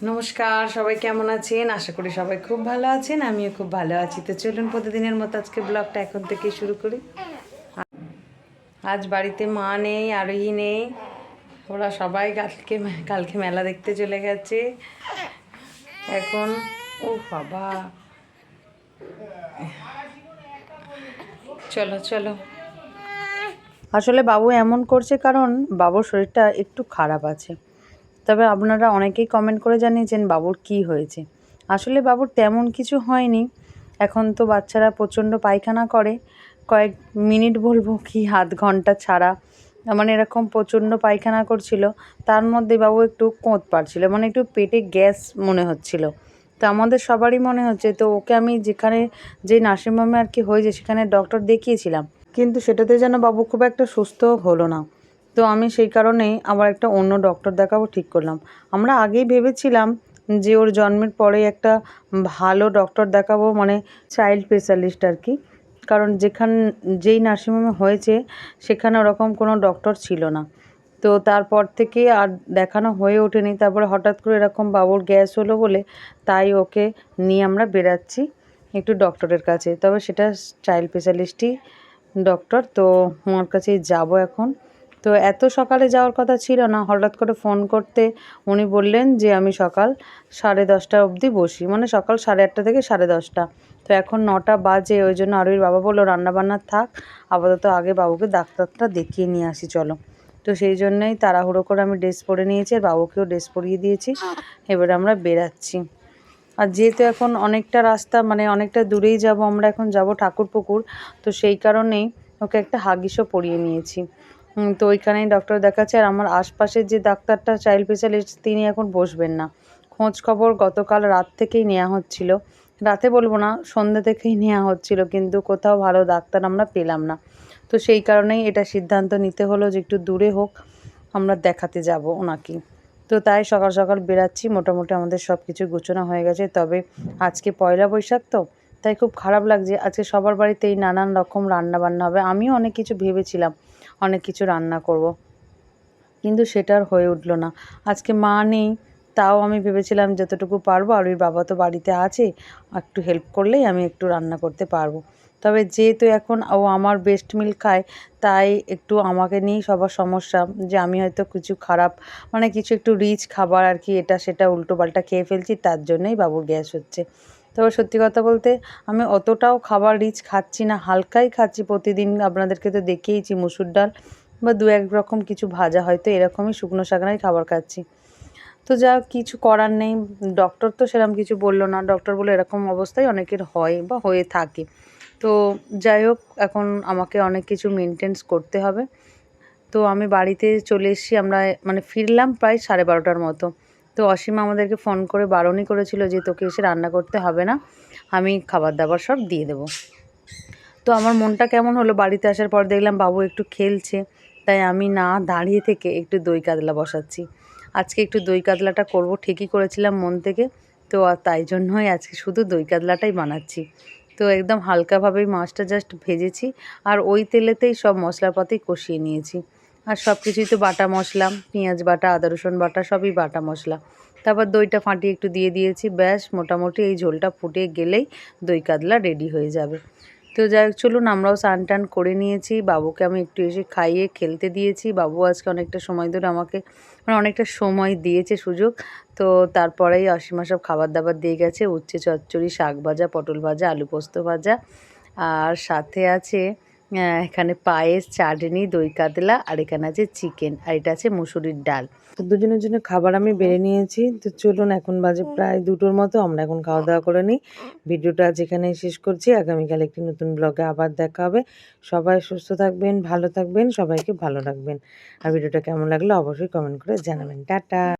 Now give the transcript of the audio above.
নমস্কার, সবাই কেমন আছেন? আশা করি সবাই খুব ভালো আছেন, আমিও খুব ভালো আছি। তো চলুন প্রতিদিনের মতো আজকে ব্লগটা এখন থেকেই শুরু করি। আজ বাড়িতে মা নেই, আরোহী নেই, ওরা সবাই কালকে মেলা দেখতে চলে গেছে। এখন ও বাবা, চলো চলো। আসলে বাবু এমন করছে কারণ বাবুর শরীরটা একটু খারাপ আছে। তবে আপনারা অনেকেই কমেন্ট করে জানিয়েছেন বাবুর কি হয়েছে। আসলে বাবুর তেমন কিছু হয়নি। এখন তো বাচ্চারা প্রচণ্ড পায়খানা করে, কয়েক মিনিট বলবো কি আধ ঘন্টা ছাড়া, মানে এরকম প্রচণ্ড পায়খানা করছিল। তার মধ্যে বাবু একটু কোঁত পাড়ছিল, মানে একটু পেটে গ্যাস মনে হচ্ছিল। তো আমাদের সবারই মনে হচ্ছে, তো ওকে আমি যে নার্সিংহোমে আর কি হয়েছে সেখানে ডক্টর দেখিয়েছিলাম, কিন্তু সেটাতে যেন বাবু খুব একটা সুস্থ হলো না। তো আমি সেই কারণেই আবার একটা অন্য ডক্টর দেখাবো ঠিক করলাম। আমরা আগেই ভেবেছিলাম যে ওর জন্মের পরেই একটা ভালো ডক্টর দেখাবো, মানে চাইল্ড স্পেশালিস্ট আর কি। কারণ যেই নার্সিংহোমে হয়েছে সেখানে ওরকম কোনো ডক্টর ছিল না। তো তারপর থেকে আর দেখানো হয়ে ওঠেনি। তারপরে হঠাৎ করে এরকম বাবুর গ্যাস হলো বলে তাই ওকে নিয়ে আমরা বেরাচ্ছি একটু ডক্টরের কাছে। তবে সেটা চাইল্ড স্পেশালিস্টই ডক্টর, তো ওনার কাছেই যাব এখন। তো এত সকালে যাওয়ার কথা ছিল না, হঠাৎ করে ফোন করতে উনি বললেন যে আমি সকাল 10:30 অবধি বসি, মানে সকাল 8:30 থেকে 10:30। তো এখন 9টা বাজে, ওই জন্য আরুইর বাবা বললো রান্নাবান্না থাক, আপাতত আগে বাবুকে ডাক্তারটা দেখিয়ে নিয়ে আসি চলো। তো সেই জন্যই তাড়াহুড়ো করে আমি ড্রেস পরে নিয়েছি, আর বাবুকেও ড্রেস পরিয়ে দিয়েছি। এবারে আমরা বেরাচ্ছি। আর যেহেতু এখন অনেকটা রাস্তা, মানে অনেকটা দূরেই যাব, আমরা এখন যাব ঠাকুরপুকুর, তো সেই কারণেই ওকে একটা হাগিসও পরিয়ে নিয়েছি। তো ওইখানেই ডক্টর দেখাচ্ছে। আর আমার আশপাশের যে ডাক্তারটা চাইল্ড স্পেশালিস্ট তিনি এখন বসবেন না। খোঁজ খবর গতকাল রাত থেকেই নেওয়া হচ্ছিল, রাতে বলবো না, সন্ধ্যা থেকেই নেওয়া হচ্ছিল, কিন্তু কোথাও ভালো ডাক্তার আমরা পেলাম না। তো সেই কারণেই এটা সিদ্ধান্ত নিতে হলো যে একটু দূরে হোক, আমরা দেখাতে যাব ওনাকে। তো তাই সকাল সকাল বেরাচ্ছি। মোটামুটি আমাদের সব কিছু গুছানো হয়ে গেছে। তবে আজকে পয়লা বৈশাখ তো, তাই খুব খারাপ লাগছে। আজকে সবার বাড়িতেই নানান রকম রান্না বান্না হবে। আমিও অনেক কিছু ভেবেছিলাম, অনেক কিছু রান্না করব, কিন্তু সেটা আর হয়ে উঠলো না। আজকে মা নেই, তাও আমি ভেবেছিলাম যতটুকু পারবো, আর ওর বাবা তো বাড়িতে আছে, একটু হেল্প করলেই আমি একটু রান্না করতে পারবো। তবে যেহেতু এখন ও আমার ব্রেস্ট মিল্ক খায়, তাই একটু আমাকে নিয়েই সবার সমস্যা, যে আমি হয়তো কিছু খারাপ, মানে কিছু একটু রিচ খাবার আর কি এটা সেটা উল্টোপাল্টা খেয়ে ফেলছি, তার জন্যই বাবুর গ্যাস হচ্ছে। তবে সত্যি কথা বলতে আমি অতটাও খাবার রিচ খাচ্ছি না, হালকাই খাচ্ছি প্রতিদিন। আপনাদেরকে তো দেখিয়েছি মুসুর ডাল বা দু এক রকম কিছু ভাজা, হয়তো এরকমই শুকনো শাকনাই খাবার খাচ্ছি। তো যা কিছু করার নেই, ডক্টর তো সেরকম কিছু বললো না। ডক্টর বলে এরকম অবস্থায় অনেকের হয় বা হয়ে থাকে। তো যাই হোক, এখন আমাকে অনেক কিছু মেনটেন্স করতে হবে। তো আমি বাড়িতে চলে এসেছি, আমরা মানে ফিরলাম প্রায় 12:30টার মতো। তো অসীমা আমাদেরকে ফোন করে বারণই করেছিল যে তোকে এসে রান্না করতে হবে না, আমি খাবার দাবার সব দিয়ে দেবো। তো আমার মনটা কেমন হলো, বাড়িতে আসার পর দেখলাম বাবু একটু খেলছে, তাই আমি না দাঁড়িয়ে থেকে একটু দই কাতলা বসাচ্ছি। আজকে একটু দই কাতলাটা করব ঠিকই করেছিলাম মন থেকে। তো আর তাই জন্যই আজকে শুধু দই কাতলাটাই বানাচ্ছি। তো একদম হালকাভাবেই মাছটা জাস্ট ভেজেছি, আর ওই তেলেতেই সব মশলাপাতি কষিয়ে নিয়েছি। আর সব কিছুই তো বাটা মশলা, পেঁয়াজ বাটা, আদা রসুন বাটা, সবই বাটা মশলা। তারপর দইটা ফাটিয়ে একটু দিয়ে দিয়েছি, ব্যাস মোটামুটি এই ঝোলটা ফুটে গেলেই দই কাতলা রেডি হয়ে যাবে। তো যাই হোক, চলুন আমরাও স্নান টান করে নিয়েছি, বাবুকে আমি একটু এসে খাইয়ে খেলতে দিয়েছি। বাবু আজকে অনেকটা সময় ধরে আমাকে, মানে অনেকটা সময় দিয়েছে সুযোগ। তো তারপরেই অসীমা সব খাবার দাবার দিয়ে গেছে, উচ্ছে চচ্চড়ি, শাক ভাজা, পটল ভাজা, আলু পোস্ত ভাজা, আর সাথে আছে এখানে পায়েস, চাটনি, দই কাতলা, আর এখানে আছে চিকেন, আর এটা আছে মুসুরির ডাল। তো দুজনের জন্য খাবার আমি বেড়ে নিয়েছি। তো চলুন, এখন বাজে প্রায় 2টোর মতো, আমরা এখন খাওয়া দাওয়া করে নিই। ভিডিওটা আজ এখানেই শেষ করছি। আগামীকাল একটি নতুন ব্লগে আবার দেখা হবে। সবাই সুস্থ থাকবেন, ভালো থাকবেন, সবাইকে ভালো রাখবেন। আর ভিডিওটা কেমন লাগলো অবশ্যই কমেন্ট করে জানাবেন। টাটা।